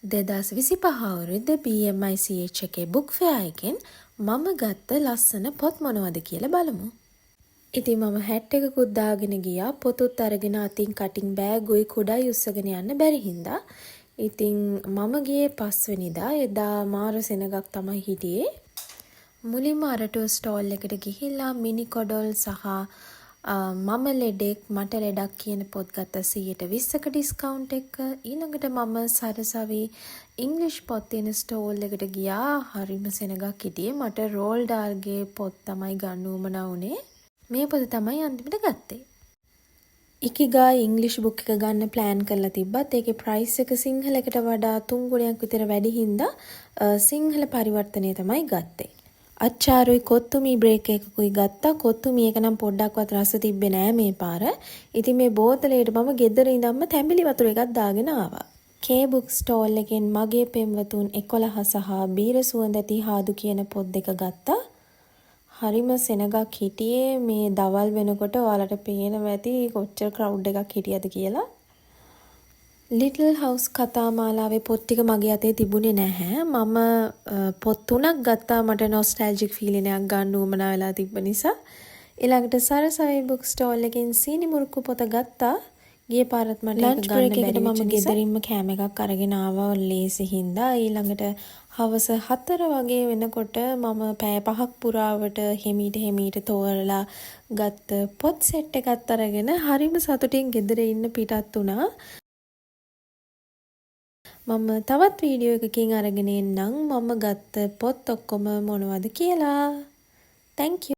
2025 අවුරුද්ද BMICH එකේ book fair එකෙන් මම ගත්ත ලස්සන පොත් මොනවද කියලා බලමු. ඉතින් මම හැට් එකකුත් දාගෙන ගියා. පොතුත් අරගෙන අතින් කටින් බෑගුයි කුඩායි උස්සගෙන යන්න බැරි හින්දා. ඉතින් මම ගියේ 5 වෙනිදා. එදා මාර සෙනගක් තමයි හිටියේ. මුලින්ම අරටුව ස්ටෝල් එකට ගිහිල්ලා මිනි කොඩොල් සහ මම ලෙඩෙක් මට ලෙඩක් කියන පොත් ගත්ත 120ක ඩිස්කවුන්ට් එක. ඊළඟට මම සරසවි ඉංග්ලිෂ් පොත් තියෙන ස්ටෝල් එකට ගියා. හරිම සෙනගක් හිටියේ. මට රෝල් ඩාල්ගේ පොත් තමයි ගන්න උවමනා වුණේ. මේ පොත තමයි අන්තිමට ගත්තේ. ඉකිගායි ඉංග්ලිෂ් බුක් එක ගන්න ප්ලෑන් කරලා තිබ්බත් ඒකේ ප්‍රයිස් එක සිංහලකට වඩා 3 ගුණයක් විතර වැඩි හින්දා සිංහල පරිවර්තනය තමයි ගත්තේ. අච්චාරුයි කොත්තුමී බ්‍රේක් එකකුයි ගත්තා. කොත්තුමී එක නම් පොඩ්ඩක්වත් රස තිබ්බේ නෑ මේ පාර. ඉතින් මේ බෝතලයට මම ගෙදර ඉඳන්ම තැඹිලි වතුර එකක් දාගෙන ආවා. කේ බුක් ස්ටෝල් එකෙන් මගේ පෙම්වතුන් 11 සහ බීර සුවඳ ඇති හාදු කියන පොත් දෙක ගත්තා. හරිම සෙනගක් හිටියේ. මේ දවල් වෙනකොට ඔයාලට පේනවා ඇති කොච්චර ක්‍රවුඩ් එකක් හිටියද කියලා. ලිටල් හවුස් කතා මාලාවේ පොත් ටික මගේ අතේ තිබුණේ නැහැ. මම පොත් 3ක් ගත්තා මට නොස්ටැල්ජික් ෆීලින් එකක් ගන්න උවමනා වෙලා තිබ්බ නිසා. ඊළඟට සරසවි බුක් ස්ටෝල් එකෙන් සීනි මුරුක්කු පොත ගත්තා. ගිය පාරත් මට ඒක ගන්න බැරි වෙච්ච නිසා මම ගෙදරින්ම කෑම එකක් අරගෙන ආවා ලේසි හින්දා. ඊළඟට හවස 4 වගේ වෙනකොට මම පැය 5ක් පුරාවට හිමීට තෝරලා ගත්ත පොත් සෙට් එකත් අරගෙන හරිම සතුටින් ගෙදර ඉන්න පිටත් වුණා. මම තවත් වීඩියෝ එකකින් අරගෙන එන්නම් මම ගත්ත පොත් ඔක්කොම මොනවද කියලා. Thank you.